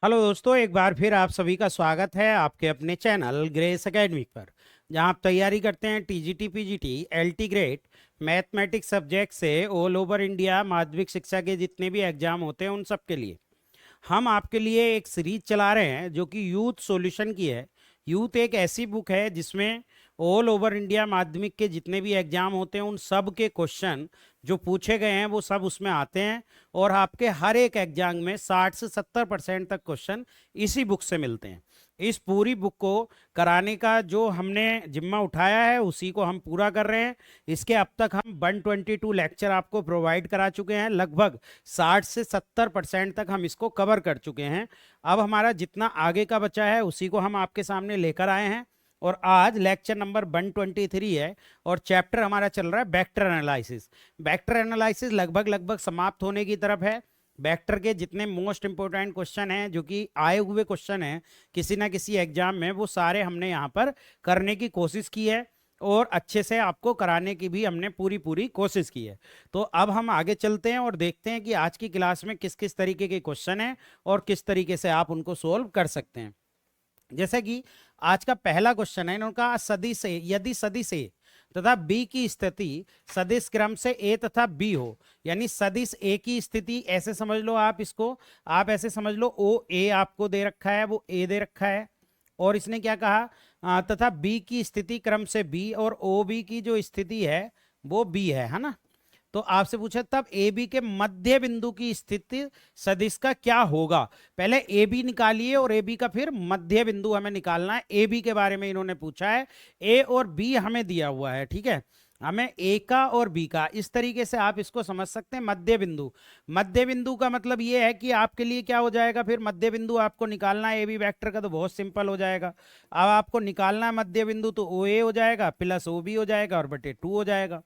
Hello दोस्तों, एक बार फिर आप सभी का स्वागत है आपके अपने चैनल ग्रेस एकेडमी पर, जहां आप तैयारी करते हैं TGT PGT LT grade mathematics subject से ऑल ओवर इंडिया माध्यमिक शिक्षा के जितने भी एग्जाम होते हैं उन सब के लिए हम आपके लिए एक सीरीज चला रहे हैं जो कि यूथ सॉल्यूशन की है। यूथ एक ऐसी बुक है जिसमें ऑल ओवर इंडिया माध्यमिक के जितने भी एग्जाम होते हैं उन सब के क्वेश्चन जो पूछे गए हैं वो सब उसमें आते हैं। और आपके हर एक एग्जाम में 60 से 70% तक क्वेश्चन इसी बुक से मिलते हैं। इस पूरी बुक को कराने का जो हमने जिम्मा उठाया है उसी को हम पूरा कर रहे हैं। इसके अब तक हम 122 लेक्चर आपको प्रोवाइड करा चुके हैं। लगभग 60 से 70% तक हम इसको कवर कर चुके हैं। अब हमारा जितना आगे का बचा है उसी को हम आपके सामने लेकर आए हैं। और आज लेक्चर नंबर 123 है और चैप्टर हमारा चल रहा है वेक्टर एनालिसिस। वेक्टर एनालिसिस लगभग लगभग समाप्त होने की तरफ है। वेक्टर के जितने मोस्ट इंपोर्टेंट क्वेश्चन हैं जो कि आए हुए क्वेश्चन हैं किसी ना किसी एग्जाम में, वो सारे हमने यहाँ पर करने की कोशिश की है और अच्छे से आपको कराने की भी हमने पूरी पूरी कोशिश की है। तो अब हम आगे चलते हैं और देखते हैं कि आज की क्लास में किस किस तरीके के क्वेश्चन हैं और किस तरीके से आप उनको सोल्व कर सकते हैं। जैसे कि आज का पहला क्वेश्चन है इनका, सदिश ए यदि सदिश ए तथा बी की स्थिति सदिश क्रम से ए तथा बी हो, यानी सदिश ए की स्थिति ऐसे समझ लो आप इसको, आप ऐसे समझ लो ओ ए आपको दे रखा है, वो ए दे रखा है और इसने क्या कहा तथा बी की स्थिति क्रम से बी और ओ बी की जो स्थिति है वो बी है ना। तो आपसे पूछा तब ए बी के मध्य बिंदु की स्थिति सदिश का क्या होगा। पहले ए बी निकालिए और ए बी का फिर मध्य बिंदु हमें निकालना है। ए बी के बारे में इन्होंने पूछा है, ए और बी हमें दिया हुआ है, ठीक है। हमें ए का और बी का, इस तरीके से आप इसको समझ सकते हैं। मध्य बिंदु, मध्य बिंदु का मतलब ये है कि आपके लिए क्या हो जाएगा, फिर मध्य बिंदु आपको निकालना है ए बी वेक्टर का तो बहुत सिंपल हो जाएगा। अब आपको निकालना है मध्य बिंदु तो ओ ए हो जाएगा प्लस ओ बी हो जाएगा और बटे 2 हो जाएगा।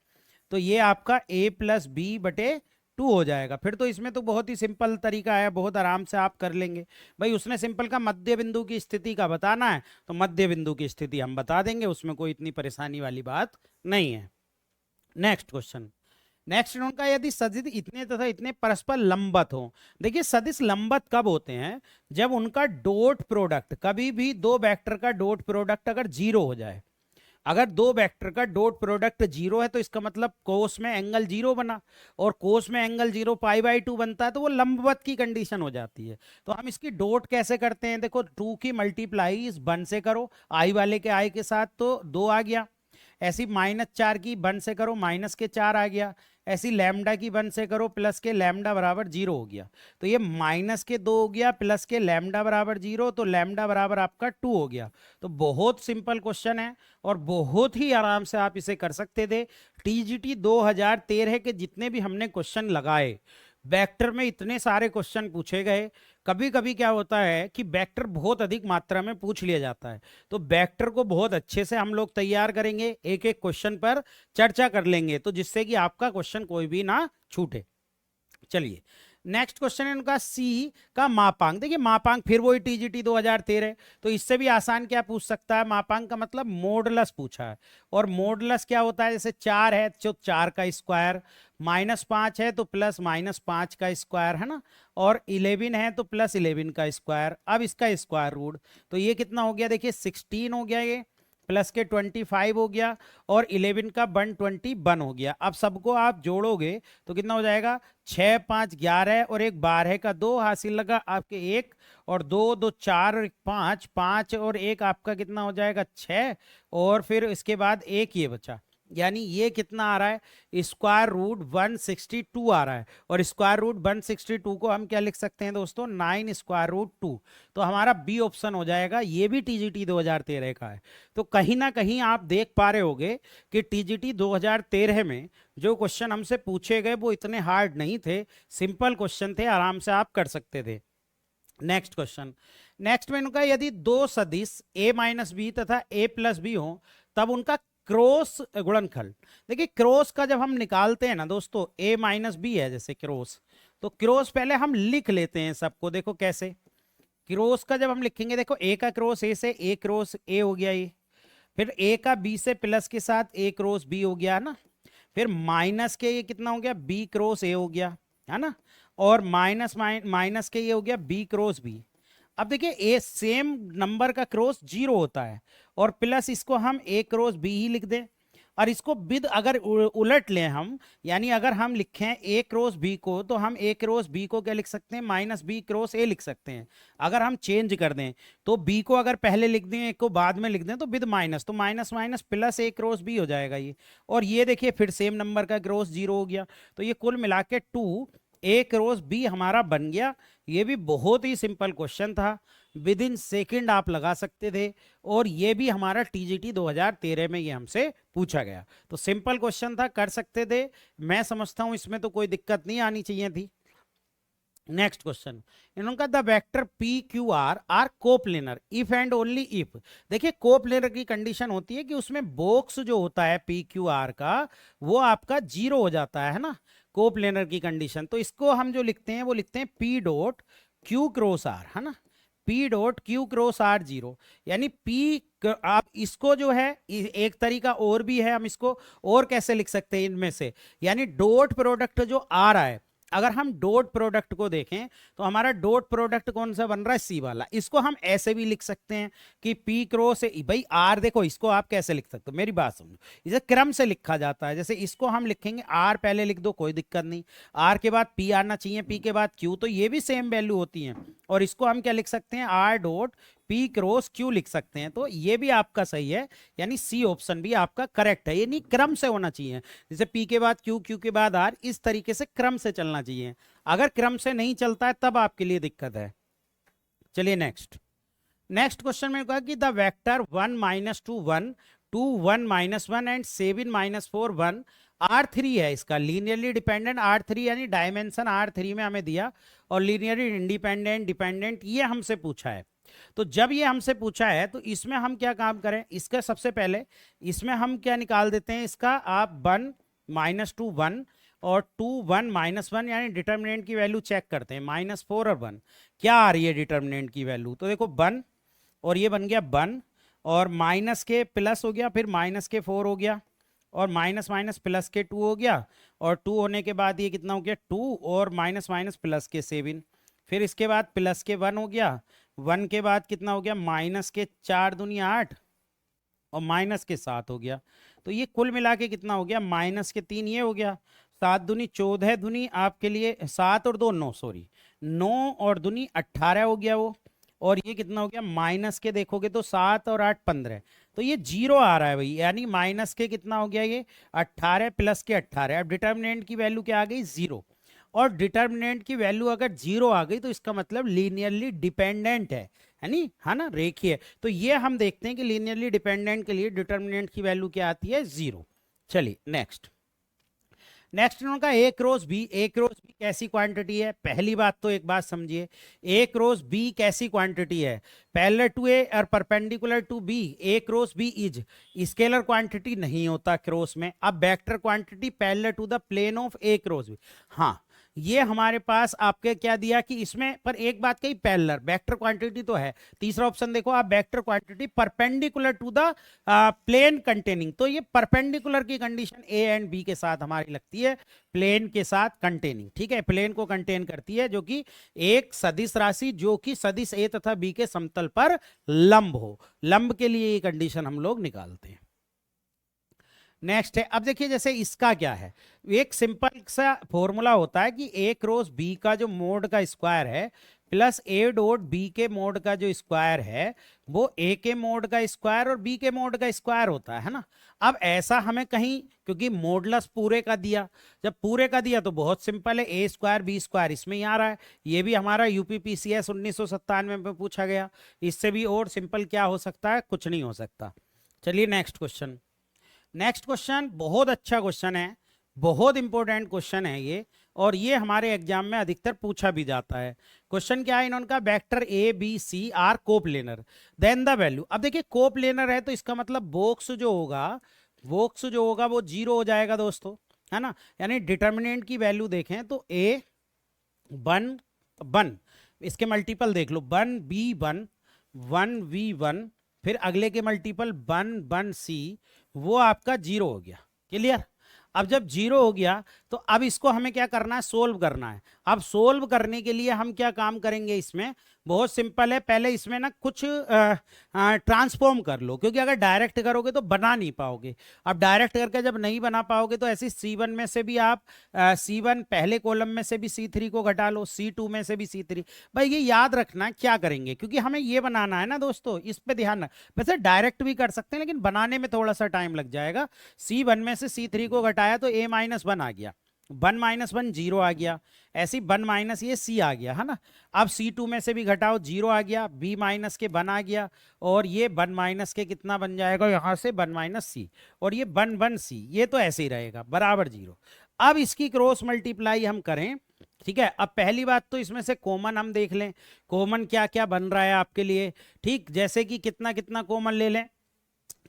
तो ये आपका a प्लस बी बटे 2 हो जाएगा। फिर तो इसमें तो बहुत ही सिंपल तरीका है, बहुत आराम से आप कर लेंगे। भाई उसने सिंपल का मध्य बिंदु की स्थिति का बताना है तो मध्य बिंदु की स्थिति हम बता देंगे, उसमें कोई इतनी परेशानी वाली बात नहीं है। नेक्स्ट क्वेश्चन, नेक्स्ट उनका, यदि सदिश इतने तथा इतने परस्पर लंबत हो। देखिए सदिश लंबत कब होते हैं, जब उनका डॉट प्रोडक्ट, कभी भी दो वेक्टर का डॉट प्रोडक्ट अगर जीरो हो जाए। अगर दो वेक्टर का डॉट प्रोडक्ट जीरो है तो इसका मतलब कोस में एंगल जीरो बना, और कोस में एंगल जीरो पाई/2 बनता है तो वो लंबवत की कंडीशन हो जाती है। तो हम इसकी डॉट कैसे करते हैं, देखो 2 की मल्टीप्लाई इस 1 से करो, आई वाले के आई के साथ तो 2 आ गया। ऐसी -4 की 1 से करो -4 आ गया। ऐसी लैम्डा की 1 से करो प्लस के लैम्डा बराबर 0 हो गया। तो ये -2 हो गया प्लस के लैम्डा बराबर 0, तो लैम्डा बराबर आपका 2 हो गया। तो बहुत सिंपल क्वेश्चन है और बहुत ही आराम से आप इसे कर सकते थे। टीजीटी 2013 के जितने भी हमने क्वेश्चन लगाए, वेक्टर में इतने सारे क्वेश्चन पूछे गए। कभी कभी क्या होता है कि वेक्टर बहुत अधिक मात्रा में पूछ लिया जाता है, तो वेक्टर को बहुत अच्छे से हम लोग तैयार करेंगे, एक एक क्वेश्चन पर चर्चा कर लेंगे तो जिससे कि आपका क्वेश्चन कोई भी ना छूटे। चलिए नेक्स्ट क्वेश्चन है उनका, सी का मापांक। देखिए मापांक फिर वही टीजीटी 2013, तो इससे भी आसान क्या पूछ सकता है, मापांक का मतलब मॉडुलस पूछा है। और मॉडुलस क्या होता है, जैसे 4 है तो 4 का स्क्वायर, -5 है तो +-5 का स्क्वायर है ना, और 11 है तो +11 का स्क्वायर। अब इसका स्क्वायर रूट, तो ये कितना हो गया, देखिए 16 हो गया, ये प्लस के 25 हो गया और 11 का 121 हो गया। अब सबको आप जोड़ोगे तो कितना हो जाएगा, 6 5 11 और एक 12 का 2 हासिल लगा आपके 1 और 2 2 4 और 5 5 और एक आपका कितना हो जाएगा 6, और फिर इसके बाद एक ये बचा, यानी ये कितना आ रहा है, स्क्वायर रूट 162 आ रहा है। और स्क्वायर रूट 162 को हम क्या लिख सकते हैं दोस्तों, 9 स्क्वायर रूट 2। तो हमारा बी ऑप्शन हो जाएगा, ये भी टीजीटी 2013 का है। तो कहीं ना कहीं आप देख पा रहे होगे कि टीजीटी 2013 में जो क्वेश्चन हमसे पूछे गए वो इतने हार्ड नहीं थे, सिंपल क्वेश्चन थे, आराम से आप कर सकते थे। नेक्स्ट क्वेश्चन, नेक्स्ट में उनका, यदि दो सदिश a माइनस बी तथा a प्लस बी हो तब उनका क्रॉस गुणनफल। देखिए क्रॉस का जब हम निकालते हैं ना दोस्तों, a माइनस बी है जैसे क्रॉस, तो क्रॉस पहले हम लिख लेते हैं सबको, देखो कैसे क्रॉस का जब हम लिखेंगे, देखो a का क्रॉस a से a क्रॉस a हो गया ये, फिर a का b से प्लस के साथ a क्रॉस b हो गया ना, फिर माइनस के ये कितना हो गया b क्रॉस a हो गया है ना, और माइनस माइनस के ये हो गया b क्रॉस b। अब देखिए ए सेम नंबर का क्रॉस 0 होता है और प्लस इसको हम ए क्रॉस बी ही लिख दें, और इसको विद अगर उलट लें हम, यानी अगर हम लिखें ए क्रॉस बी को, तो हम ए क्रॉस बी को क्या लिख सकते हैं, माइनस बी क्रॉस ए लिख सकते हैं। अगर हम चेंज कर दें तो बी को अगर पहले लिख दें, ए को बाद में लिख दें, तो विद माइनस, तो माइनस माइनस प्लस ए क्रॉस बी हो जाएगा ये। और ये देखिए फिर सेम नंबर का क्रॉस 0 हो गया, तो ये कुल मिला के 2 ए क्रॉस बी हमारा बन गया। ये भी बहुत ही सिंपल क्वेश्चन था, विद इन सेकेंड आप लगा सकते थे, और ये भी हमारा टीजीटी 2013 में ये हमसे पूछा गया। तो सिंपल क्वेश्चन था, कर सकते थे, मैं समझता हूं इसमें तो कोई दिक्कत नहीं आनी चाहिए थी। नेक्स्ट क्वेश्चन, इन्होंने the vector P Q R are coplanar if and only if. देखिए कोप्लेनर की कंडीशन होती है कि उसमें बॉक्स जो होता है पी क्यू आर का वो आपका 0 हो जाता है ना, कोप्लेनर की कंडीशन। तो इसको हम जो लिखते हैं वो लिखते हैं P dot Q cross R, है ना, P dot Q cross R 0, यानी पी आप इसको जो है एक तरीका और भी है, हम इसको और कैसे लिख सकते हैं इनमें से, यानी डॉट प्रोडक्ट जो आ रहा है, अगर हम डॉट प्रोडक्ट को देखें तो हमारा डॉट प्रोडक्ट कौन सा बन रहा है, सी वाला। इसको हम ऐसे भी लिख सकते हैं कि पी क्रॉस भाई आर, देखो इसको आप कैसे लिख सकते हो, मेरी बात समझो, इसे क्रम से लिखा जाता है। जैसे इसको हम लिखेंगे आर पहले लिख दो, कोई दिक्कत नहीं, आर के बाद पी आना चाहिए, पी के बाद क्यू, तो ये भी सेम वैल्यू होती है। और इसको हम क्या लिख सकते हैं, R dot P cross Q लिख सकते हैं। तो ये भी आपका सही है, यानी सी ऑप्शन भी आपका करेक्ट है। ये नहीं क्रम से होना चाहिए, जैसे पी के बाद क्यू, क्यू के बाद आर, इस तरीके से क्रम से चलना चाहिए। अगर क्रम से नहीं चलता है तब आपके लिए दिक्कत है। चलिए नेक्स्ट क्वेश्चन में कहा कि द वेक्टर 1 -2 1 2 1 -1 एंड 7 -4 1 R3 है, इसका लीनियरली डिपेंडेंट R3, यानी डायमेंशन R3 में हमें दिया, और लीनियरली इंडिपेंडेंट डिपेंडेंट ये हमसे पूछा है। तो जब ये हमसे पूछा है तो इसमें हम क्या काम करें, इसका सबसे पहले इसमें हम क्या निकाल देते हैं, इसका आप 1 -2 1 और 2 1 -1, यानी डिटर्मिनेंट की वैल्यू चेक करते हैं, -4 और 1 क्या आ रही है डिटर्मिनेंट की वैल्यू। तो देखो 1 और ये बन गया 1, और माइनस के प्लस हो गया, फिर माइनस के 4 हो गया, और माइनस माइनस प्लस के 2 हो गया, और 2 होने के बाद ये कितना हो गया 2, और माइनस माइनस प्लस के 7, फिर इसके बाद प्लस के 1 हो गया, 1 के बाद कितना हो गया माइनस के 4 दूनी 8, और माइनस के 7 हो गया। तो ये कुल मिला के कितना हो गया, माइनस के 3 ये हो गया, 7 दूनी 14 दूनी आपके लिए 7 और 2 9, सॉरी 9 और दूनी 18 हो गया वो, और ये कितना हो गया माइनस के देखोगे तो 7 और 8 15, तो ये 0 आ रहा है भाई, यानी माइनस के कितना हो गया ये 18 प्लस के 18। अब डिटर्मिनेंट की वैल्यू क्या आ गई 0, और डिटर्मिनेंट की वैल्यू अगर 0 आ गई तो इसका मतलब लीनियरली डिपेंडेंट है नी, है ना, रेखीय। तो ये हम देखते हैं कि लीनियरली डिपेंडेंट के लिए डिटर्मिनेंट की वैल्यू क्या आती है 0। चलिए नेक्स्ट उनका ए क्रॉस बी कैसी क्वांटिटी है। पहली बात तो एक बात समझिए, ए क्रॉस बी कैसी क्वांटिटी है, पैरेलल टू ए और perpendicular to B, A cross B is scalar quantity नहीं होता क्रॉस में। अब vector quantity parallel to the plane of A cross B, हाँ ये हमारे पास आपके क्या दिया कि इसमें, पर एक बात कही पैरेलल वेक्टर क्वांटिटी तो है। तीसरा ऑप्शन देखो आप, vector quantity perpendicular to the plane containing, तो ये परपेंडिकुलर की कंडीशन ए एंड बी के साथ हमारी लगती है, प्लेन के साथ कंटेनिंग, ठीक है, प्लेन को कंटेन करती है, जो कि एक सदिश राशि जो कि सदिश ए तथा बी के समतल पर लंब हो, लंब के लिए ये कंडीशन हम लोग निकालते हैं। नेक्स्ट है, अब देखिए जैसे इसका क्या है, एक सिंपल सा फॉर्मूला होता है कि ए क्रॉस बी का जो मोड का स्क्वायर है प्लस ए डॉट बी के मोड का जो स्क्वायर है वो ए के मोड का स्क्वायर और बी के मोड का स्क्वायर होता है ना। अब ऐसा हमें कहीं, क्योंकि मोडलस पूरे का दिया, जब पूरे का दिया तो बहुत सिंपल है, ए स्क्वायर बी स्क्वायर इसमें ही आ रहा है, ये भी हमारा यूपीपीसीएस 1997 में पूछा गया, इससे भी और सिंपल क्या हो सकता है, कुछ नहीं हो सकता। चलिए नेक्स्ट क्वेश्चन बहुत अच्छा क्वेश्चन है, बहुत इंपॉर्टेंट क्वेश्चन है ये, और ये हमारे एग्जाम में अधिकतर पूछा भी जाता है। क्वेश्चन क्या है इन्होंने, vector A B C are coplanar then the value. अब देखिए कोप्लेनर है तो इसका मतलब बॉक्स जो होगा वो 0 हो जाएगा दोस्तों, है ना, यानी डिटर्मिनेंट की वैल्यू देखें तो ए 1 इसके मल्टीपल देख लो, 1b1 1v1, फिर अगले के मल्टीपल 1c, वो आपका 0 हो गया। क्लियर। अब जब 0 हो गया तो अब इसको हमें क्या करना है, सोल्व करना है। अब सोल्व करने के लिए हम क्या काम करेंगे, इसमें बहुत सिंपल है। पहले इसमें ना कुछ ट्रांसफॉर्म कर लो, क्योंकि अगर डायरेक्ट करोगे तो बना नहीं पाओगे। अब डायरेक्ट करके जब नहीं बना पाओगे तो ऐसी C1 में से भी आप C1 पहले कॉलम में से भी C3 को घटा लो, C2 में से भी C3। भाई ये याद रखना क्या करेंगे, क्योंकि हमें ये बनाना है ना दोस्तों, इस पे ध्यान रख। वैसे डायरेक्ट भी कर सकते हैं लेकिन बनाने में थोड़ा सा टाइम लग जाएगा। C1 में से C3 को घटाया तो A-1 आ गया, 1 - 1 0 आ गया, ऐसी 1 माइनस ये C आ गया, है ना। अब C2 में से भी घटाओ, 0 आ गया, B माइनस के 1 आ गया, और ये 1 माइनस के कितना बन जाएगा यहाँ से 1 - C, और ये 1 C, ये तो ऐसे ही रहेगा बराबर 0। अब इसकी क्रॉस मल्टीप्लाई हम करें, ठीक है। अब पहली बात तो इसमें से कॉमन हम देख लें, कॉमन क्या क्या बन रहा है आपके लिए, ठीक। जैसे कि कितना कितना कॉमन ले लें,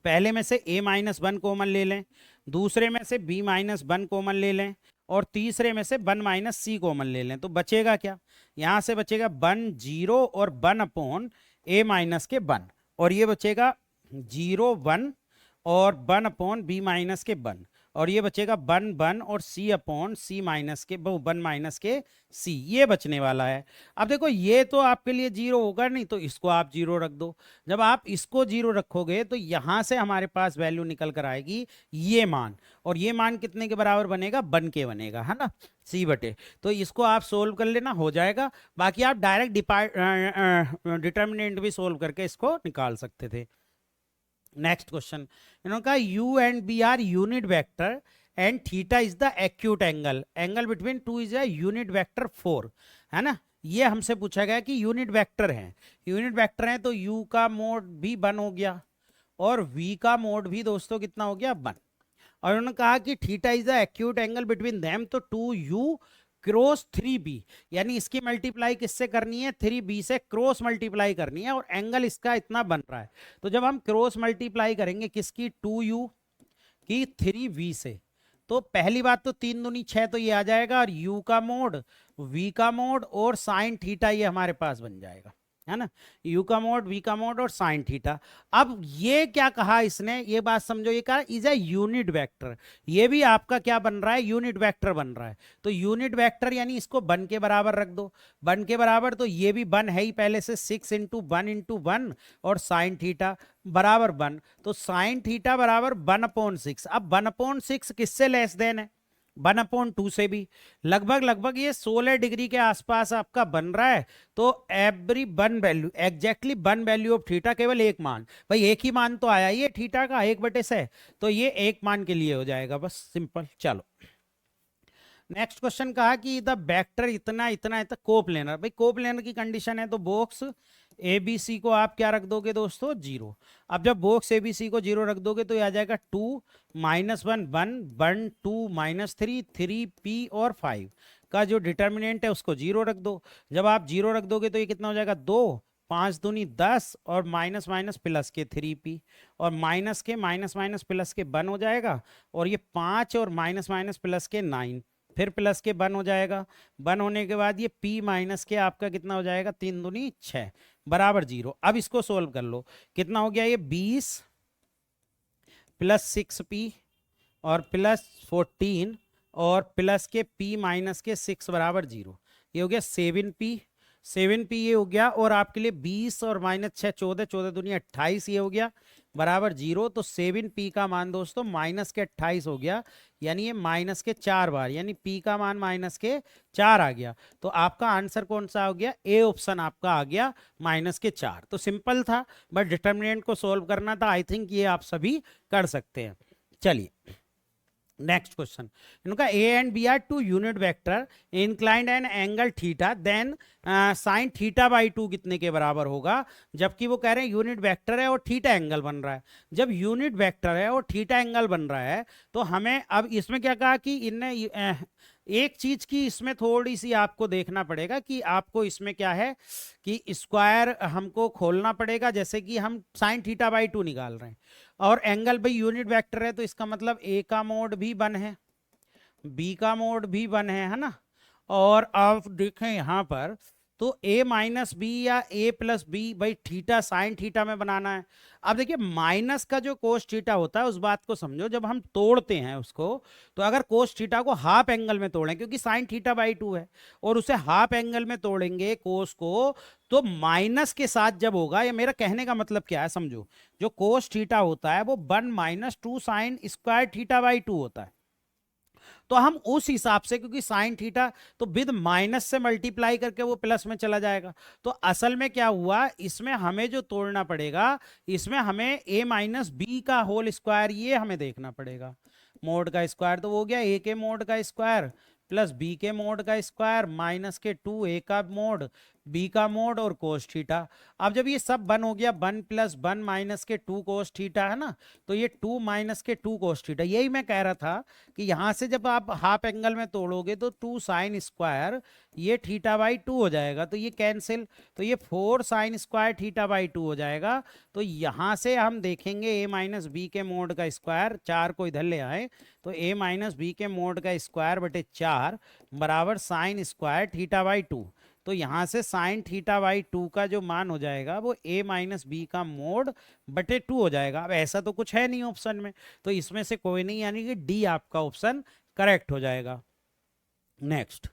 पहले में से A-1 कॉमन ले लें, दूसरे में से B-1 कॉमन ले लें, और तीसरे में से 1 - C कॉमन ले लें। तो बचेगा क्या, यहां से बचेगा 1 0 और 1/A-1, और ये बचेगा 0 1 और 1/B-1, और ये बचेगा 1 1 और C/C-C, ये बचने वाला है। अब देखो ये तो आपके लिए 0 होगा नहीं, तो इसको आप 0 रख दो। जब आप इसको 0 रखोगे तो यहां से हमारे पास वैल्यू निकल कर आएगी ये मान, और ये मान कितने के बराबर बनेगा, 1 के बनेगा, है ना, C/। तो इसको आप सोल्व कर लेना, हो जाएगा। बाकी आप डायरेक्ट डिटर्मिनेंट भी सोल्व करके इसको निकाल सकते थे। नेक्स्ट क्वेश्चन, इन्होंने कहा U and B are unit vector and theta is the acute angle, angle between two is a unit vector 4, है ना। ये हमसे पूछा गया कि यूनिट वेक्टर हैं, यूनिट वेक्टर हैं तो U का मोड भी 1 हो गया, और V का मोड भी दोस्तों कितना हो गया, 1। और उन्होंने कहा कि theta is the acute angle between them, तो 2U क्रॉस 3B, यानी इसकी मल्टीप्लाई किससे करनी है, 3B से क्रॉस मल्टीप्लाई करनी है, और एंगल इसका इतना बन रहा है। तो जब हम क्रॉस मल्टीप्लाई करेंगे किसकी, 2U की 3V से, तो पहली बात तो 3 दूनी 6, तो ये आ जाएगा, और U का मोड, V का मोड और साइन थीटा ये हमारे पास बन जाएगा, है ना। U का मोड, V का मोड और साइन थीटा। अब ये क्या कहा इसने, ये बात समझो, ये कहा इज अ यूनिट वेक्टर, ये भी आपका क्या बन रहा है, यूनिट वेक्टर बन रहा है। तो यूनिट वेक्टर यानी इसको 1 के बराबर रख दो, 1 के बराबर, तो ये भी 1 है ही पहले से, 6 × 1 और साइन थीटा बराबर 1, तो साइन थीटा बराबर 1/6। अब 1/6 किससे लेस देन है, 1/2 से भी, लगभग लगभग ये 16 डिग्री के आसपास आपका बन रहा है। तो every 1 value, exactly 1 value of theta, केवल एक मान, भाई एक ही मान तो आया ये थीटा का 1/6, तो ये एक मान के लिए हो जाएगा, बस सिंपल। चलो नेक्स्ट क्वेश्चन, कहा कि द वेक्टर इतना इतना इतना कोप्लेनर, भाई कोप्लेनर की कंडीशन है तो बॉक्स ABC को आप क्या रख दोगे दोस्तों, 0। अब जब बॉक्स ABC को 0 रख दोगे तो ये आ जाएगा 2 - 1 1 1 2 -3 3P और 5 का जो डिटर्मिनेंट है उसको 0 रख दो। जब आप 0 रख दोगे तो ये कितना हो जाएगा, 2 5 दूनी 10 और माइनस माइनस प्लस के 3P, और माइनस के माइनस माइनस प्लस के 1 हो जाएगा, और ये 5 और माइनस माइनस प्लस के 9, फिर प्लस के 1 हो जाएगा। 1 होने के बाद ये P माइनस के आपका कितना हो जाएगा, 3 दूनी 6 बराबर 0। अब इसको सोल्व कर लो, कितना हो गया ये 20 + 6P और +14 और प्लस के P माइनस के 6 बराबर 0, ये हो गया 7P, 7P ये हो गया, और आपके लिए 20 और -6 14, 14 दूनी 28 ये हो गया बराबर 0। तो 7P का मान दोस्तों माइनस के 28 हो गया, यानी ये माइनस के 4 बार, यानी P का मान माइनस के 4 आ गया। तो आपका आंसर कौन सा हो गया, ए ऑप्शन आपका आ गया -4। तो सिंपल था, बट डिटर्मिनेंट को सोल्व करना था। आई थिंक ये आप सभी कर सकते हैं। चलिए नेक्स्ट क्वेश्चन, इनका A and B are 2 unit vector inclined and angle theta, then sine θ/2 कितने के बराबर होगा, जबकि वो कह रहे हैं यूनिट वेक्टर है और थीटा एंगल बन रहा है। जब यूनिट वेक्टर है और थीटा एंगल बन रहा है तो हमें अब इसमें क्या कहा कि इनने एक चीज की इसमें थोड़ी सी आपको देखना पड़ेगा कि आपको इसमें क्या है कि स्क्वायर हमको खोलना पड़ेगा, जैसे कि हम साइन θ/2 निकाल रहे हैं, और एंगल भाई यूनिट वेक्टर है तो इसका मतलब A का मोड भी 1 है, B का मोड भी 1 है ना। और आप देखें यहाँ पर तो a माइनस बी या a प्लस बी, भाई थीटा साइन थीटा में बनाना है। अब देखिए माइनस का जो कोस थीटा होता है उस बात को समझो, जब हम तोड़ते हैं उसको, तो अगर कोस थीटा को हाफ एंगल में तोड़ें, क्योंकि साइन थीटा बाई 2 है, और उसे हाफ एंगल में तोड़ेंगे कोस को, तो माइनस के साथ जब होगा, या मेरा कहने का मतलब क्या है समझो, जो कोस थीटा होता है वो 1 minus 2 sine square theta by 2 होता है। तो हम उस हिसाब से, क्योंकि साइन थीटा तो विद माइनस से मल्टीप्लाई करके वो प्लस में चला जाएगा, तो असल में क्या हुआ, इसमें हमें जो तोड़ना पड़ेगा, इसमें हमें ए माइनस बी का होल स्क्वायर ये हमें देखना पड़ेगा, मोड का स्क्वायर, तो वो हो गया ए के मोड का स्क्वायर प्लस बी के मोड का स्क्वायर माइनस के 2 ए का मोड बी का मोड और कोस थीटा। अब जब ये सब 1 हो गया, 1 प्लस 1 माइनस के 2 कोस थीटा है ना, तो ये 2 माइनस के 2 कोस थीटा, यही मैं कह रहा था कि यहां से जब आप हाफ एंगल में तोड़ोगे तो 2 साइन स्क्वायर ये थीटा बाई 2 हो जाएगा, तो ये कैंसिल, तो ये 4 साइन स्क्वायर थीटा बाई 2 हो जाएगा। तो यहां से हम देखेंगे ए माइनस बी के मोड का स्क्वायर, 4 को इधर ले आए, तो ए माइनस बी के मोड का स्क्वायर बटे 4 बराबर साइन स्क्वायर थीटा बाई 2। तो यहां से साइन थीटा बाई 2 का जो मान हो जाएगा वो ए माइनस बी का मोड बटे 2 हो जाएगा। अब ऐसा तो कुछ है नहीं ऑप्शन में, तो इसमें से कोई नहीं, यानी कि डी आपका ऑप्शन करेक्ट हो जाएगा। नेक्स्ट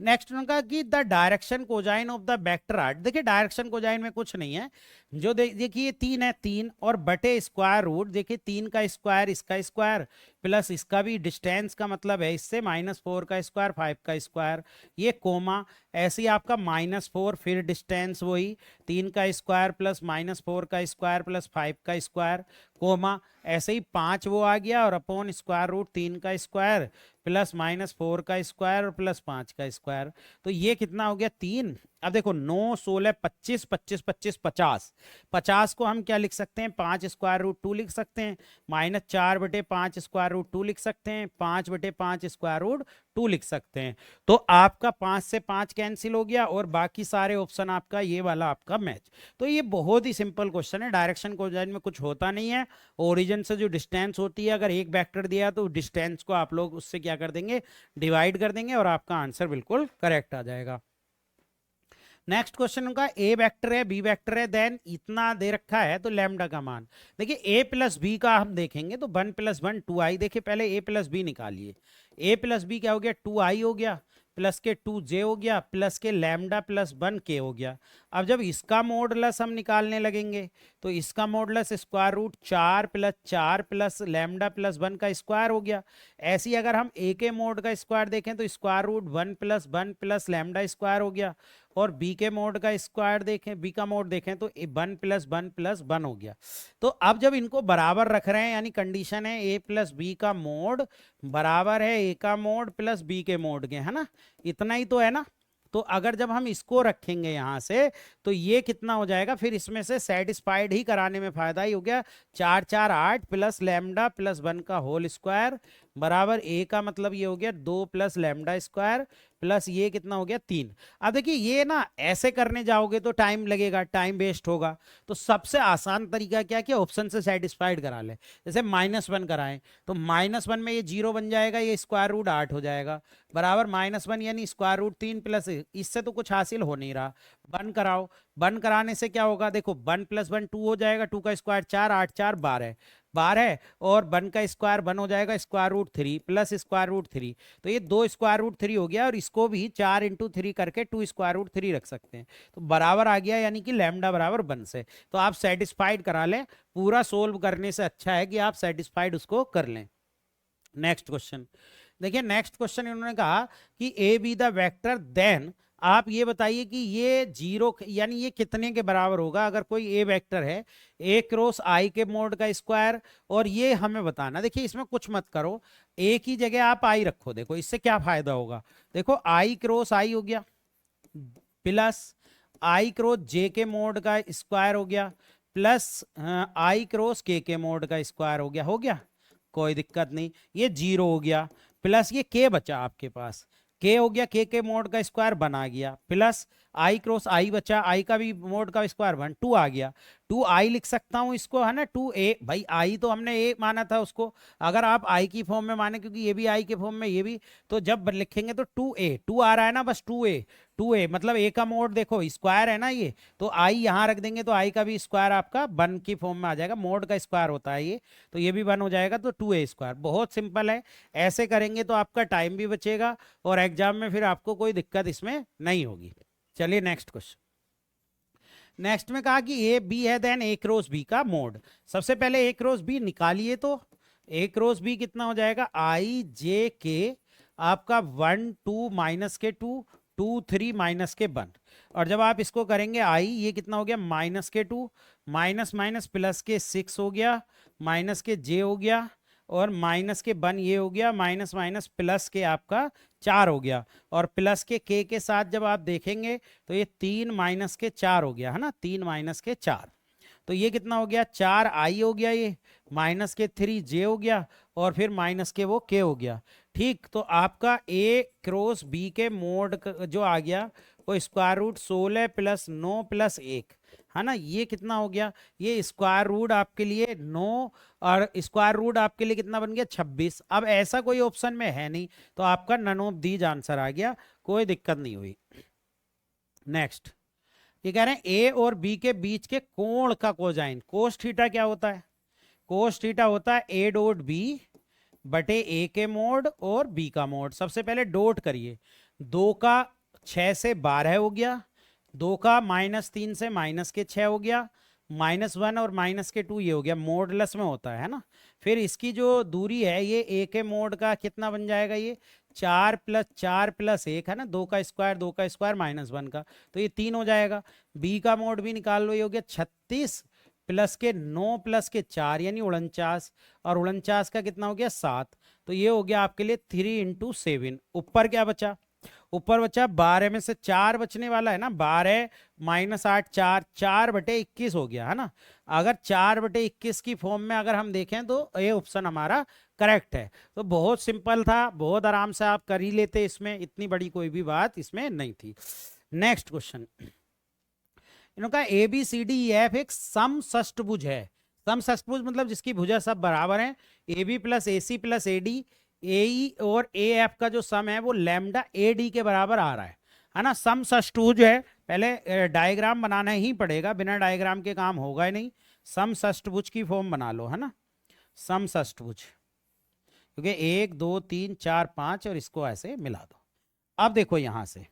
उन्होंने कहा कि the direction cosine of the vector art. देखिए डायरेक्शन कोजाइन में कुछ नहीं है, जो देखिए 3 है, 3 और बटे स्क्वायर रूट, देखिए 3 का स्क्वायर इसका स्क्वायर प्लस इसका भी डिस्टेंस का मतलब है इससे -4 का स्क्वायर 5 का स्क्वायर, ये कोमा, ऐसे ही आपका -4 फिर डिस्टेंस वही 3 का स्क्वायर प्लस -4 का स्क्वायर प्लस 5 का स्क्वायर कोमा, ऐसे ही 5 वो आ गया और अपॉन स्क्वायर रूट 3 का स्क्वायर प्लस -4 का स्क्वायर और प्लस 5 का स्क्वायर, तो ये कितना हो गया 3। अब देखो 9 16 25 25 25 50, 50 को हम क्या लिख सकते हैं, 5 स्क्वायर रूट 2 लिख सकते हैं, -4 बटे 5 स्क्वायर रूट 2 लिख सकते हैं, 5 बटे 5 स्क्वायर रूट 2 लिख सकते हैं। तो आपका 5 से 5 कैंसिल हो गया और बाकी सारे ऑप्शन आपका ये वाला आपका मैच। तो ये बहुत ही सिंपल क्वेश्चन है, डायरेक्शन कोजाइन में कुछ होता नहीं है। ओरिजिन से जो डिस्टेंस होती है, अगर एक वेक्टर दिया तो डिस्टेंस को आप लोग उससे क्या कर देंगे, डिवाइड कर देंगे और आपका आंसर बिल्कुल करेक्ट आ जाएगा। नेक्स्ट क्वेश्चन उनका ए वेक्टर है बी वेक्टर है, देन इतना दे रखा है, तो लैम्डा का मान देखिए ए प्लस बी का हम देखेंगे तो 1 + 1 2i। देखिए पहले ए प्लस बी निकालिए, ए प्लस बी क्या हो गया 2i हो गया प्लस के 2j हो गया प्लस के लैम्डा प्लस 1k हो गया। अब जब इसका मॉडुलस हम निकालने लगेंगे तो इसका modulus square root 4 + 4 plus lambda plus 1 का स्क्वायर हो गया। ऐसे ही अगर हम ए के मोड का स्क्वायर देखें तो square root 1 + 1 plus lambda square हो गया, और बी के मोड का स्क्वायर देखें, बी का मोड देखें तो 1 + 1 + 1 हो गया। तो अब जब इनको बराबर रख रहे हैं, यानी कंडीशन है ए प्लस बी का मोड बराबर है ए का मोड प्लस बी के मोड के, है ना, इतना ही तो है ना। तो अगर जब हम इसको रखेंगे यहां से तो ये कितना हो जाएगा, फिर इसमें से सेटिस्फाइड ही कराने में फायदा ही हो गया। 4 4 8 प्लस लैम्डा प्लस 1 का होल स्क्वायर बराबर ए का मतलब ये हो गया 2 प्लस लैम्डा स्क्वायर प्लस ये कितना हो गया 3। अब देखिए ये ना ऐसे करने जाओगे तो टाइम लगेगा, टाइम वेस्ट होगा, तो सबसे आसान तरीका क्या कि ऑप्शन से सेटिस्फाइड करा ले। जैसे -1 कराएं तो -1 में ये 0 बन जाएगा, ये स्क्वायर रूट 8 हो जाएगा बराबर -1 यानी स्क्वायर रूट 3 प्लस, इससे तो कुछ हासिल हो नहीं रहा। 1 कराओ, 1 कराने से क्या होगा, देखो 1 + 1 2 हो जाएगा, 2 का स्क्वायर 4 8 4 12 12 और 1 का स्क्वायर 1 हो जाएगा square root 3 plus square root 3, तो ये 2 स्क्वायर रूट 3 हो गया, और इसको भी 4 × 3 करके 2 स्क्वायर रूट 3 रख सकते हैं, तो बराबर आ गया, यानी कि लैम्डा बराबर 1 से। तो आप सेटिस्फाइड करा लें, पूरा सोल्व करने से अच्छा है कि आप सेटिस्फाइड उसको कर लें। नेक्स्ट क्वेश्चन देखिए, नेक्स्ट क्वेश्चन इन्होंने कहा कि A B the vector, then आप ये बताइए कि ये 0 यानी ये कितने के बराबर होगा। अगर कोई ए वेक्टर है ए क्रॉस आई के मोड का स्क्वायर, और ये हमें बताना, देखिए इसमें कुछ मत करो, ए की जगह आप आई रखो, देखो इससे क्या फायदा होगा, देखो आई क्रॉस आई हो गया प्लस आई क्रॉस जे के मोड का स्क्वायर हो गया प्लस आई क्रॉस के मोड का स्क्वायर हो गया, कोई दिक्कत नहीं, ये 0 हो गया प्लस ये के बचा आपके पास, के हो गया, के मोड का स्क्वायर बना गया प्लस आई क्रॉस आई बचा, आई का भी मोड का स्क्वायर 1, 2 आ गया, 2 आई लिख सकता हूँ इसको, है ना, 2 ए, भाई आई तो हमने ए माना था उसको, अगर आप आई की फॉर्म में माने, क्योंकि ये भी आई के फॉर्म में ये भी, तो जब लिखेंगे तो 2 ए, 2 आ रहा है ना, बस 2 ए, 2 ए मतलब ए का मोड देखो स्क्वायर है ना ये, तो आई यहाँ रख देंगे तो आई का भी स्क्वायर आपका 1 की फॉर्म में आ जाएगा, मोड का स्क्वायर होता है ये, तो ये भी 1 हो जाएगा, तो 2 ए स्क्वायर। बहुत सिंपल है, ऐसे करेंगे तो आपका टाइम भी बचेगा और एग्जाम में फिर आपको कोई दिक्कत इसमें नहीं होगी। चलिए नेक्स्ट क्वेश्चन। नेक्स्ट में कहा कि ए बी है, देन ए क्रॉस बी का मोड। सबसे पहले ए क्रॉस बी निकालिए, तो ए क्रॉस बी कितना हो जाएगा, आई जे के आपका 1 2 माइनस के 2 2 3 माइनस के 1, और जब आप इसको करेंगे आई ये कितना हो गया माइनस के 2 माइनस माइनस प्लस के 6 हो गया, माइनस के जे हो गया, और माइनस के 1 ये हो गया, माइनस माइनस प्लस के आपका 4 हो गया, और प्लस के साथ जब आप देखेंगे तो ये 3 माइनस के 4 हो गया, है ना, 3 माइनस के 4, तो ये कितना हो गया 4 आई हो गया, ये माइनस के 3 जे हो गया, और फिर माइनस के वो के हो गया। ठीक, तो आपका ए क्रॉस बी के मोड जो आ गया वो स्क्वायर रूट 16 प्लस 9 प्लस 1, है ना, ये कितना हो गया, ये स्क्वायर रूट आपके लिए 9 और स्क्वायर रूट आपके लिए कितना बन गया 26। अब ऐसा कोई ऑप्शन में है नहीं, तो आपका नन ऑफ दीज आंसर आ गया, कोई दिक्कत नहीं हुई। नेक्स्ट ये कह रहे हैं ए और बी के बीच के कोण का कोजाइन, कोस थीटा क्या होता है, कोस थीटा होता है ए डॉट बी बटे ए के मोड और बी का मोड। सबसे पहले डॉट करिए, 2 का 6 से 12 हो गया, 2 का -3 से -6 हो गया, -1 और -2 ये हो गया, मोडलेस में होता है ना। फिर इसकी जो दूरी है ये ए के मोड का कितना बन जाएगा, ये 4 + 4 + 1 है ना, 2 का स्क्वायर -1 का, तो ये 3 हो जाएगा। बी का मोड भी निकाल लो, ये हो गया 36 प्लस के 9 प्लस के 4 यानी 49, और 49 का कितना हो गया 7, तो ये हो गया आपके लिए 3 × 7। ऊपर क्या बचा, ऊपर बचा 12 में से 4 बचने वाला है ना, 12 -8 4 4/21 हो गया, है ना। अगर 4/21 की फॉर्म में अगर हम देखें तो ये ऑप्शन हमारा करेक्ट है। तो बहुत सिंपल था, बहुत आराम से आप कर ही लेते, इसमें इतनी बड़ी कोई भी बात इसमें नहीं थी। नेक्स्ट क्वेश्चन, इन्होंने कहा A B C D E F एक समषष्टभुज है। समषष्टभुज मतलब जिसकी भुजा सब बराबर हैं, A B plus A C plus A D, A E और ए एफ का जो सम है वो लैम्डा ए डी के बराबर आ रहा है ना। समषष्टभुज है, पहले डायग्राम बनाना ही पड़ेगा, बिना डायग्राम के काम होगा ही नहीं। समषष्टभुज की फॉर्म बना लो, है ना, समषष्टभुज, क्योंकि 1 2 3 4 5 और इसको ऐसे मिला दो। अब देखो यहां से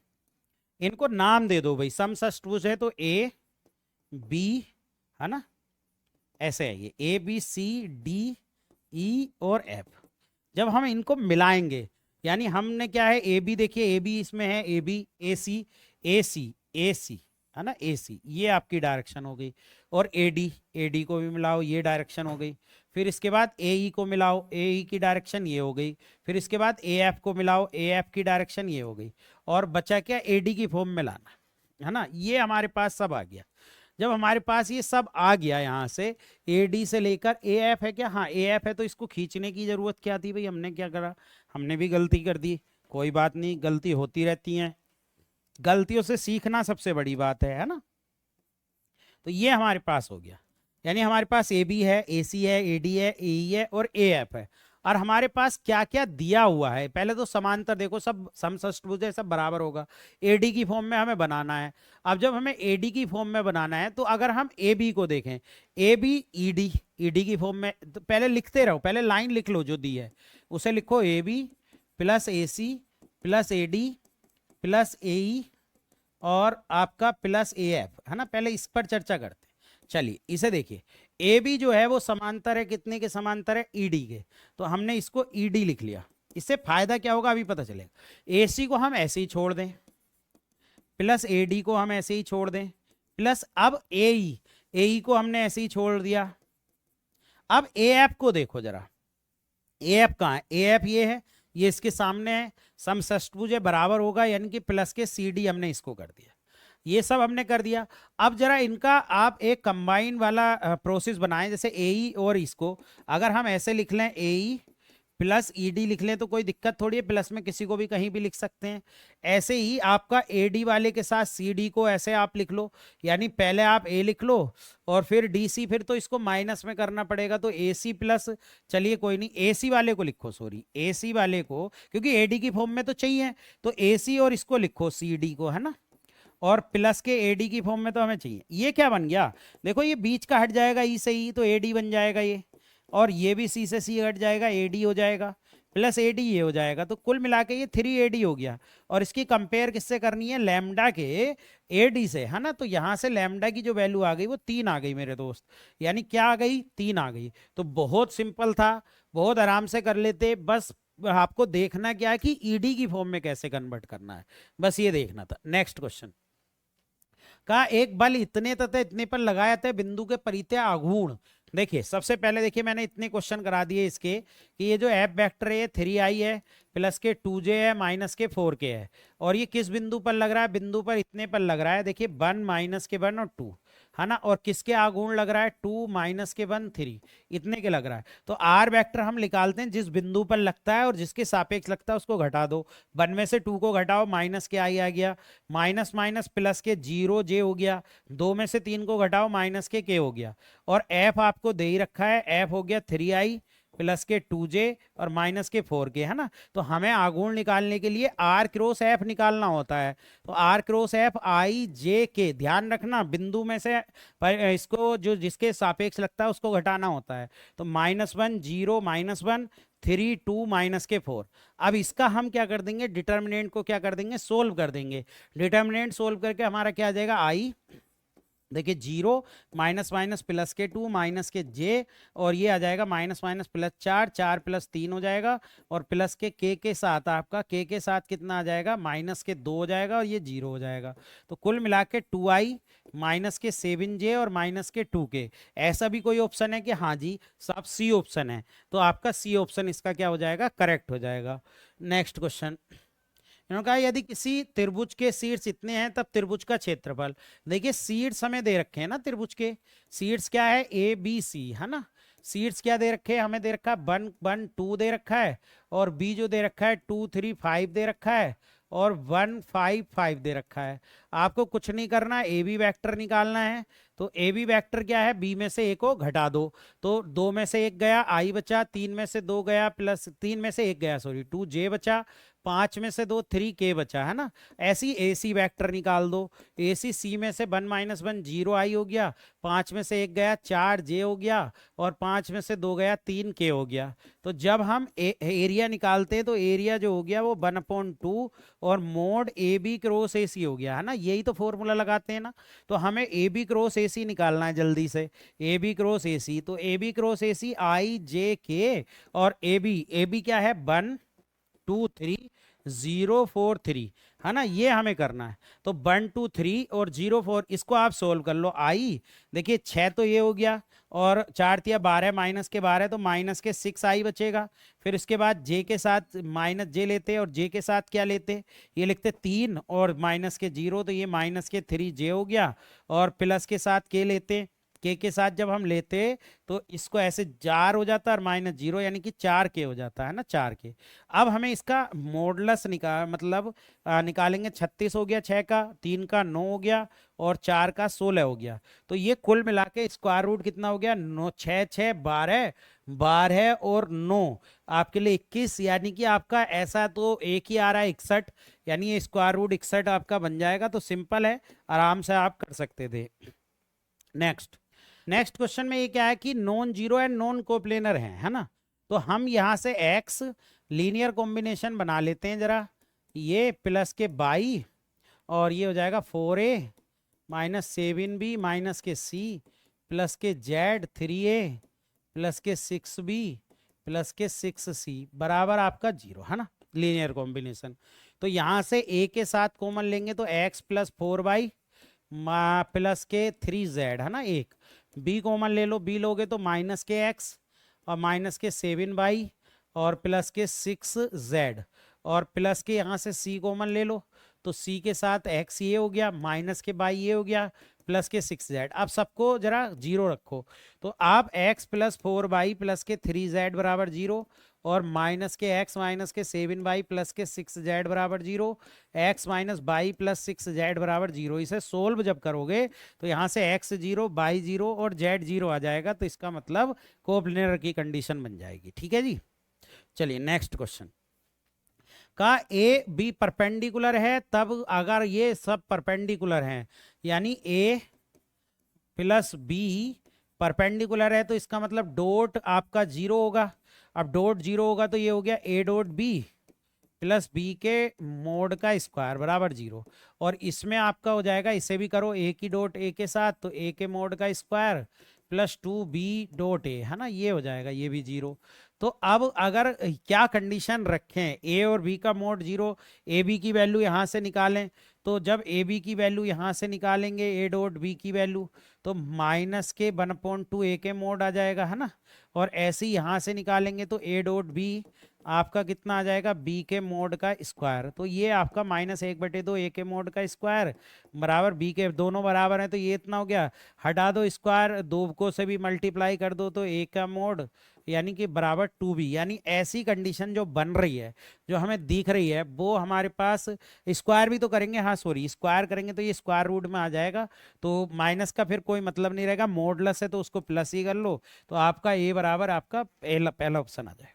इनको नाम दे दो भाई, समषष्टभुज है तो ए बी, है ना, ऐसे है ये ए बी सी डी ई और एफ। जब हम इनको मिलाएंगे, यानी हमने क्या है, ए बी देखिए, ए बी इसमें है, ए बी ए सी ए सी ए सी, है ना, ए सी ये आपकी डायरेक्शन हो गई, और ए डी को भी मिलाओ, ये डायरेक्शन हो गई। फिर इसके बाद ए ई को मिलाओ, ए ई की डायरेक्शन ये हो गई। फिर इसके बाद ए एफ को मिलाओ, ए एफ की डायरेक्शन ये हो गई, और बचा क्या, ए डी की फॉर्म में लाना, है ना। ये हमारे पास सब आ गया। जब हमारे पास ये सब आ गया, यहाँ से ए डी से लेकर ए एफ है क्या, हाँ ए एफ है, तो इसको खींचने की जरूरत क्या थी भाई, हमने क्या करा, हमने भी गलती कर दी, कोई बात नहीं, गलती होती रहती है, गलतियों से सीखना सबसे बड़ी बात है ना। तो ये हमारे पास हो गया, यानी हमारे पास ए बी है, ए सी है, ए डी है, ए ई है और ए एफ है। और हमारे पास क्या क्या दिया हुआ है, पहले तो समांतर देखो, सब समषष्टभुज है, सब बराबर होगा। एडी की फॉर्म में हमें बनाना है। अब जब हमें एडी की फॉर्म में बनाना है, तो अगर हम ए बी को देखें, ए बी ईडी, ईडी की फॉर्म में, तो पहले लिखते रहो, पहले लाइन लिख लो जो दी है, उसे लिखो A B plus A C plus A D plus A E और आपका प्लस ए एफ, है ना। पहले इस पर चर्चा करते हैं। चलिए इसे देखिए, ए बी जो है वो समांतर है, कितने के समांतर है, ईडी के, तो हमने इसको ईडी लिख लिया। इससे फायदा क्या होगा अभी पता चलेगा। ए सी को हम ऐसे ही छोड़ दें, प्लस ए डी को हम ऐसे ही छोड़ दें, प्लस अब ए ई को हमने ऐसे ही छोड़ दिया। अब ए एफ को देखो जरा, ए एफ कहाँ है, ए एफ ये है, ये इसके सामने है, समषष्टभुज है, बराबर होगा, यानी कि प्लस के सी डी हमने इसको कर दिया। ये सब हमने कर दिया। अब जरा इनका आप एक कंबाइन वाला प्रोसेस बनाएं, जैसे ए ई और इसको अगर हम ऐसे लिख लें, ए ई प्लस ईडी लिख लें तो कोई दिक्कत थोड़ी है, प्लस में किसी को भी कहीं भी लिख सकते हैं। ऐसे ही आपका एडी वाले के साथ सीडी को ऐसे आप लिख लो, यानी पहले आप ए लिख लो और फिर डीसी, फिर तो इसको माइनस में करना पड़ेगा तो एसी प्लस, चलिए कोई नहीं, एसी वाले को लिखो, सॉरी एसी वाले को, क्योंकि एडी की फॉर्म में तो चाहिए, तो एसी और इसको लिखो सीडी को, है ना, और प्लस के एडी की फॉर्म में तो हमें चाहिए। ये क्या बन गया, देखो ये बीच का हट जाएगा ई से ई, तो एडी बन जाएगा ये, और ये भी सी से सी हट जाएगा, एडी हो जाएगा, प्लस एडी ये हो जाएगा, तो कुल मिला के ये 3AD हो गया। और इसकी कंपेयर किससे करनी है, लैम्डा के एडी से, है ना, तो यहाँ से लैम्डा की जो वैल्यू आ गई वो 3 आ गई मेरे दोस्त, यानी क्या आ गई, 3 आ गई। तो बहुत सिंपल था, बहुत आराम से कर लेते, बस आपको देखना क्या है कि ईडी की फॉर्म में कैसे कन्वर्ट करना है, बस ये देखना था। नेक्स्ट क्वेश्चन, का एक बल इतने तथा इतने पर लगाया था बिंदु के परित्य आघूर्ण। देखिए सबसे पहले देखिए मैंने इतने क्वेश्चन करा दिए इसके कि ये जो एफ वेक्टर है 3i है, प्लस के 2j है, माइनस के 4k है, और ये किस बिंदु पर लग रहा है, बिंदु पर इतने पर लग रहा है, देखिए 1 माइनस के 1 और 2, है ना, और किसके आघूर्ण लग रहा है, 2 माइनस के 1 3, इतने के लग रहा है। तो आर वेक्टर हम निकालते हैं जिस बिंदु पर लगता है और जिसके सापेक्ष लगता है उसको घटा दो, 1 में से 2 को घटाओ, माइनस के आई आ गया, माइनस माइनस प्लस के 0j हो गया, 2 में से 3 को घटाओ, माइनस के k हो गया, और एफ आपको दे ही रखा है, एफ हो गया 3i प्लस के 2j और माइनस के 4k, है ना। तो हमें आघूर्ण निकालने के लिए आर क्रॉस एफ निकालना होता है, तो आर क्रॉस एफ आई जे के, ध्यान रखना बिंदु में से इसको जो जिसके सापेक्ष लगता है उसको घटाना होता है, तो -1 0 -1 3 2 माइनस के 4। अब इसका हम क्या कर देंगे, डिटर्मिनेंट को क्या कर देंगे, सोल्व कर देंगे। डिटर्मिनेंट सोल्व करके हमारा क्या आ जाएगा, आई, देखिए 0 माइनस माइनस प्लस के 2 माइनस के j, और ये आ जाएगा माइनस माइनस प्लस 4, 4 प्लस 3 हो जाएगा, और प्लस के के साथ आपका के साथ कितना आ जाएगा, माइनस के 2 हो जाएगा, और ये 0 हो जाएगा। तो कुल मिला के 2i माइनस के 7j और माइनस के 2k। ऐसा भी कोई ऑप्शन है कि हाँ जी सब सी ऑप्शन है, तो आपका सी ऑप्शन इसका क्या हो जाएगा, करेक्ट हो जाएगा। नेक्स्ट क्वेश्चन, इन्होंने कहा यदि किसी त्रिभुज के शीर्ष इतने हैं तब त्रिभुज का क्षेत्रफल। देखिए शीर्ष हमें दे रखे हैं ना, त्रिभुज के शीर्ष क्या है, ए बी सी, है ना, शीर्ष क्या दे रखे हैं, हमें दे रखा है 1 1 2 दे रखा है, और बी जो दे रखा है 2 3 5 दे रखा है, और 1 5 5 दे रखा है। आपको कुछ नहीं करना, ए बी वैक्टर निकालना है, तो ए बी वैक्टर क्या है, बी में से ए को घटा दो, तो 2 में से 1 गया, आई बचा, 3 में से 2 गया, प्लस 3 में से 1 गया, सॉरी 2j बचा, 5 में से 2 3k बचा, है ना। ऐसी ए सी वैक्टर निकाल दो, ए सी सी में से 1 माइनस 1 0i हो गया, 5 में से 1 गया 4j हो गया, और 5 में से 2 गया 3k हो गया। तो जब हम एरिया निकालते हैं तो एरिया जो हो गया वो 1/2 और mod A B cross A C हो गया, है ना, यही तो फॉर्मूला लगाते हैं ना। तो हमें ए बी क्रॉस ए सी निकालना है जल्दी से, ए बी क्रॉस ए सी, तो ए बी क्रॉस ए सी आई जे के, और ए बी क्या है 1 2 3 0 4 3, है ना, ये हमें करना है। तो 1 2 3 और 0 4, इसको आप सोल्व कर लो। आई देखिए 6 तो ये हो गया, और 4 तिया 12 माइनस के 12, तो माइनस के 6i बचेगा। फिर उसके बाद जे के साथ माइनस जे लेते, और जे के साथ क्या लेते, ये लिखते 3 और माइनस के 0, तो ये माइनस के 3j हो गया, और प्लस के साथ के लेते, के साथ जब हम लेते तो इसको ऐसे 4 हो जाता और माइनस 0, यानी कि 4k हो जाता है ना, 4k। अब हमें इसका मॉडुलस मतलब निकालेंगे, 36 हो गया 6 का, 3 का 9 हो गया, और 4 का 16 हो गया। तो ये कुल मिला के स्क्वायर रूट कितना हो गया, 9 6 6 12 12 और 9 आपके लिए 21, यानी कि आपका ऐसा तो एक ही आ रहा है 61, यानी ये स्क्वायर रूट 61 आपका बन जाएगा। तो सिंपल है, आराम से आप कर सकते थे। नेक्स्ट क्वेश्चन में ये क्या है कि non zero and non coplanar है ना, तो हम यहां से x लीनियर कॉम्बिनेशन बना लेते हैं जरा, ये प्लस के 22 और ये हो जाएगा 4a माइनस 7b माइनस के c प्लस के z 3a प्लस के 6b प्लस के 6c बराबर आपका 0, है ना, लीनियर कॉम्बिनेशन। तो यहां से a के साथ कॉमन लेंगे तो x प्लस 4y प्लस के 3z, है ना, एक b कॉमन ले लो, b लोगे तो माइनस के x और माइनस के 7y और प्लस के 6z, और प्लस के यहाँ से c कॉमन ले लो, तो c के साथ x ये हो गया, माइनस के y ये हो गया, प्लस के 6z। अब सबको जरा 0 रखो, तो आप x प्लस 4y प्लस के 3z बराबर 0, और माइनस के एक्स माइनस के 7y प्लस के 6z बराबर 0, x minus by plus 6z बराबर 0। इसे सोल्व जब करोगे तो यहाँ से x 0 बाई 0 और z 0 आ जाएगा, तो इसका मतलब कोप्लेनर की कंडीशन बन जाएगी। ठीक है जी। चलिए नेक्स्ट क्वेश्चन का ए बी परपेंडिकुलर है, तब अगर ये सब परपेंडिकुलर हैं यानी ए प्लस बी परपेंडिकुलर है तो इसका मतलब डॉट आपका 0 होगा। अब डॉट 0 होगा तो ये हो गया A dot B plus B के मोड का स्क्वायर बराबर 0। और इसमें आपका हो जाएगा, इसे भी करो ए की डॉट ए के साथ, तो ए के मोड का square plus 2b dot A, है ना, ये हो जाएगा, ये भी 0। तो अब अगर क्या कंडीशन रखें, ए और बी का मोड 0, ए बी की वैल्यू यहाँ से निकालें, तो जब ए बी की वैल्यू यहाँ से निकालेंगे ए डॉट बी की वैल्यू, तो माइनस के 1/2 ए के मोड आ जाएगा, है ना। और ऐसे ही यहाँ से निकालेंगे तो ए डॉट बी आपका कितना आ जाएगा, बी के मोड का स्क्वायर। तो ये आपका -1/2 ए के मोड का स्क्वायर बराबर बी के, दोनों बराबर है तो ये इतना हो गया, हटा दो स्क्वायर, दो को से भी मल्टीप्लाई कर दो तो ए का मोड यानी कि बराबर 2b। यानी ऐसी कंडीशन जो बन रही है, जो हमें दिख रही है, वो हमारे पास स्क्वायर भी तो करेंगे, हाँ सॉरी स्क्वायर करेंगे तो ये स्क्वायर रूट में आ जाएगा, तो माइनस का फिर कोई मतलब नहीं रहेगा, मोडलेस है तो उसको प्लस ही कर लो, तो आपका ए बराबर आपका पहला ऑप्शन आ जाए।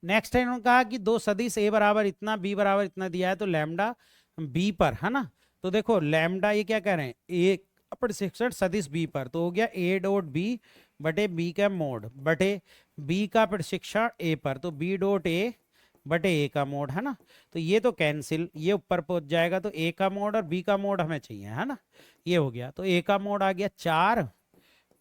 नेक्स्ट है, इन्होंने कहा कि दो सदिश ए बराबर इतना बी बराबर इतना दिया है, तो लैम्डा बी पर, है ना। तो देखो लैम्डा ये क्या कह रहे हैं, ए प्रशिक्षण सदिश बी पर, तो हो गया ए डॉट बी बटे बी का मोड बटे बी का प्रशिक्षण ए पर, तो बी डॉट ए बटे ए का मोड, है ना। तो ये तो कैंसिल, ये ऊपर पहुंच जाएगा, तो ए का मोड और बी का मोड हमें चाहिए, है ना। ये हो गया, तो ए का मोड आ गया 4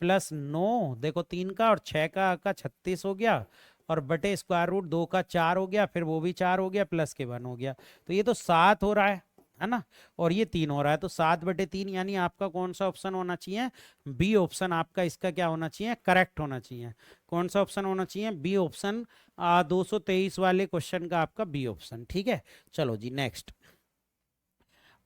प्लस 9, देखो 3 का और 6 का 36 हो गया, और बटे स्क्वायर रूट 2 का 4 हो गया, फिर वो भी 4 हो गया, प्लस के 1 हो गया, तो ये तो 7 हो रहा है ना। और ये 3 हो रहा है, तो 7/3 यानी आपका कौन सा ऑप्शन होना चाहिए, बी ऑप्शन आपका इसका क्या होना चाहिए, करेक्ट होना चाहिए। कौन सा ऑप्शन होना चाहिए, बी ऑप्शन, 223 वाले क्वेश्चन का आपका बी ऑप्शन। ठीक है, चलो जी नेक्स्ट।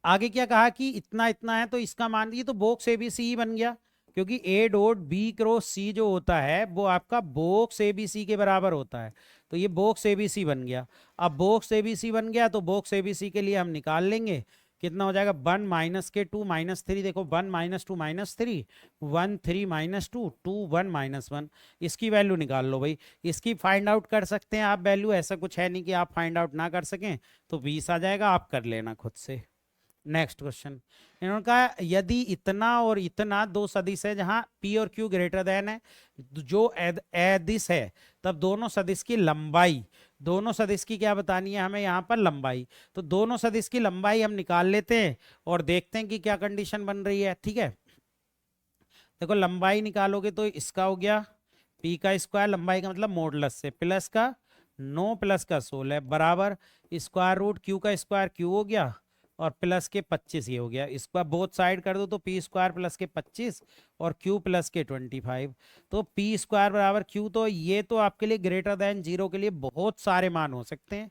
आगे क्या कहा कि इतना इतना है, तो इसका मान लीजिए तो बॉक्स एबीसी ही बन गया, क्योंकि ए डॉट बी क्रॉस सी जो होता है वो आपका बॉक्स एबीसी के बराबर होता है, तो ये बॉक्स एबीसी बन गया। अब बॉक्स एबीसी बन गया तो बॉक्स एबीसी के लिए हम निकाल लेंगे, कितना हो जाएगा, 1 माइनस के 2 माइनस 3, देखो 1 माइनस 2 माइनस 3, 1 3 माइनस 2 2 1 माइनस 1, इसकी वैल्यू निकाल लो भाई। इसकी फाइंड आउट कर सकते हैं आप वैल्यू, ऐसा कुछ है नहीं कि आप फाइंड आउट ना कर सकें, तो 20 आ जाएगा, आप कर लेना खुद से। नेक्स्ट क्वेश्चन, इन्होंने कहा यदि इतना और इतना दो सदिश है जहां p और q ग्रेटर देन है, जो एदिश है, तब दोनों सदिश की लंबाई, दोनों सदिश की क्या बतानी है हमें यहाँ पर, लंबाई। तो दोनों सदिश की लंबाई हम निकाल लेते हैं और देखते हैं कि क्या कंडीशन बन रही है। ठीक है, देखो लंबाई निकालोगे तो इसका हो गया p का स्क्वायर, लंबाई का मतलब मॉडुलस से, प्लस का 9 प्लस का 16 बराबर स्क्वायर रूट q का स्क्वायर q हो गया, और प्लस के 25 ये हो गया, इसका बोथ साइड कर दो तो पी स्क्वायर प्लस के 25 और क्यू प्लस के 25, तो पी स्क्वायर बराबर क्यू। तो ये तो आपके लिए ग्रेटर देन 0 के लिए बहुत सारे मान हो सकते हैं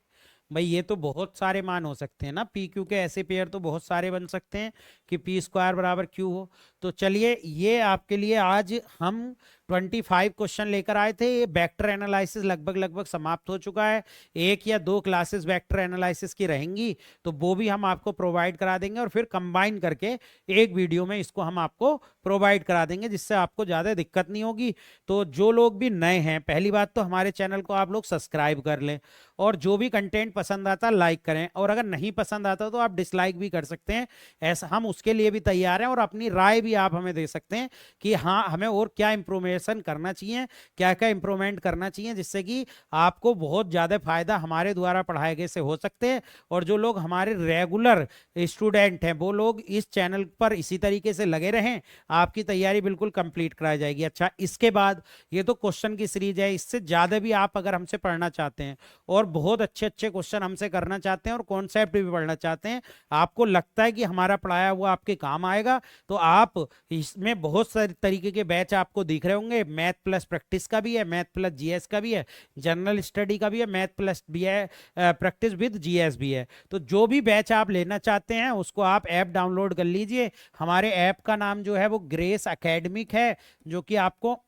भाई, ये तो बहुत सारे मान हो सकते हैं ना, पी क्यू के ऐसे पेयर तो बहुत सारे बन सकते हैं कि पी स्क्वायर बराबर क्यू हो। तो चलिए ये आपके लिए आज हम 25 क्वेश्चन लेकर आए थे। ये वेक्टर एनालिसिस लगभग लगभग समाप्त हो चुका है, 1 या 2 क्लासेस वेक्टर एनालिसिस की रहेंगी, तो वो भी हम आपको प्रोवाइड करा देंगे, और फिर कंबाइन करके एक वीडियो में इसको हम आपको प्रोवाइड करा देंगे, जिससे आपको ज़्यादा दिक्कत नहीं होगी। तो जो लोग भी नए हैं, पहली बात तो हमारे चैनल को आप लोग सब्सक्राइब कर लें, और जो भी कंटेंट पसंद आता लाइक करें, और अगर नहीं पसंद आता तो आप डिसलाइक भी कर सकते हैं, ऐसा हम उसके लिए भी तैयार हैं, और अपनी राय भी आप हमें दे सकते हैं कि हाँ हमें और क्या इंप्रूवमेशन करना चाहिए, क्या क्या इंप्रूवमेंट करना चाहिए, जिससे कि आपको बहुत ज़्यादा फायदा हमारे द्वारा पढ़ाए गए से हो सकते हैं। और जो लोग हमारे रेगुलर स्टूडेंट हैं वो लोग इस चैनल पर इसी तरीके से लगे रहें, आपकी तैयारी बिल्कुल कंप्लीट कराई जाएगी। अच्छा, इसके बाद ये तो क्वेश्चन की सीरीज है, इससे ज़्यादा भी आप अगर हमसे पढ़ना चाहते हैं और बहुत अच्छे अच्छे क्वेश्चन हमसे करना चाहते हैं और कॉन्सेप्ट भी पढ़ना चाहते हैं, आपको लगता है कि हमारा पढ़ाया हुआ आपके काम आएगा, तो आप इसमें बहुत सारे तरीके के बैच आपको दिख रहे होंगे। मैथ प्लस प्रैक्टिस का भी है, मैथ प्लस जीएस का भी है, जनरल स्टडी का भी है, मैथ प्लस भी है, प्रैक्टिस विद जीएस भी है। तो जो भी बैच आप लेना चाहते हैं उसको आप ऐप डाउनलोड कर लीजिए। हमारे ऐप का नाम जो है वो ग्रेस एकेडमिक है, जो कि आपको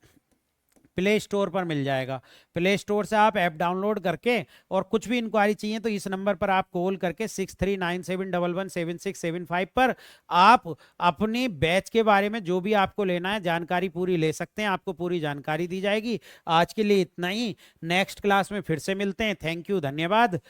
प्ले स्टोर पर मिल जाएगा। प्ले स्टोर से आप ऐप डाउनलोड करके, और कुछ भी इंक्वायरी चाहिए तो इस नंबर पर आप कॉल करके 6397117675 पर आप अपनी बैच के बारे में जो भी आपको लेना है जानकारी पूरी ले सकते हैं। आपको पूरी जानकारी दी जाएगी। आज के लिए इतना ही। नेक्स्ट क्लास में फिर से मिलते हैं। थैंक यू, धन्यवाद।